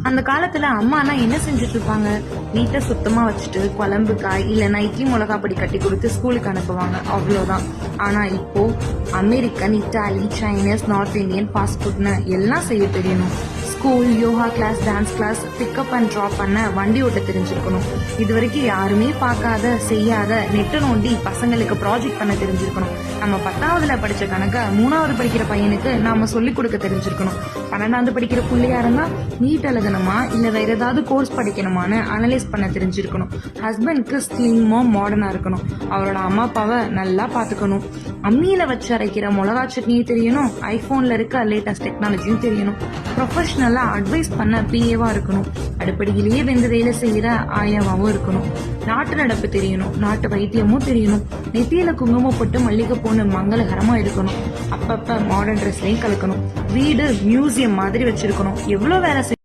அந்த காலத்துல அம்மானா என்ன செஞ்சுட்டு இருப்பாங்க? வீட்டை சுத்தமா வச்சுட்டு குழம்பு காய் இல்லைன்னா இட்லி மிளகா பொடி கட்டி கொடுத்து ஸ்கூலுக்கு அனுப்புவாங்க, அவ்வளோதான். ஆனா இப்போ American, Italy, Chinese, north Indian, fast ஃபுட்னு எல்லாம் செய்ய தெரியணும். School, yoga class, dance class, pickup and drop பண்ண வண்டி ஓட்ட தெரிஞ்சிருக்கணும். இது வரைக்கும் யாருமே பார்க்காத செய்யாத நெட்டு நோண்டி பசங்களுக்கு ப்ராஜெக்ட் பண்ண தெரிஞ்சிருக்கணும். நம்ம 10ஆவதுல படிச்ச கணக்க 3ஆவது படிக்கிற பையனுக்கு நாம சொல்லிக் கொடுக்க தெரிஞ்சிருக்கணும். 12ஆவது படிக்கிற பிள்ளையா இருந்தா நீட் எழுதணுமா இல்ல வேற ஏதாவது கோர்ஸ் படிக்கணுமான்னு அனலைஸ் பண்ண தெரிஞ்சிருக்கணும். ஹஸ்பண்ட்க்கு ஸ்லிம்மா மாடர்னா இருக்கணும். அவரோட அம்மா அப்பாவை நல்லா பாத்துக்கணும். அம்மியில வச்சு அரைக்கிற மிளகா சட்னியும் தெரியணும். ஐபோன்ல இருக்க லேட்டஸ்ட் டெக்னாலஜியும் தெரியணும். ப்ரொஃபஷனலா அட்வைஸ் பண்ண பிஏவா இருக்கணும். அடுப்படியிலேயே வெந்து வேலை செய்யற ஆயாவாவும் இருக்கணும். நாட்டு நடப்பு தெரியணும். நாட்டு வைத்தியமும் தெரியணும். நெத்தியில குங்குமம் போட்டு மல்லிகை பூன்னு மங்களகரமா இருக்கணும். அப்பப்ப மாடர்ன் ட்ரெஸ்லயும் கலக்கணும். வீடு மியூசியம் மாதிரி வச்சிருக்கணும். எவ்வளவு வேலை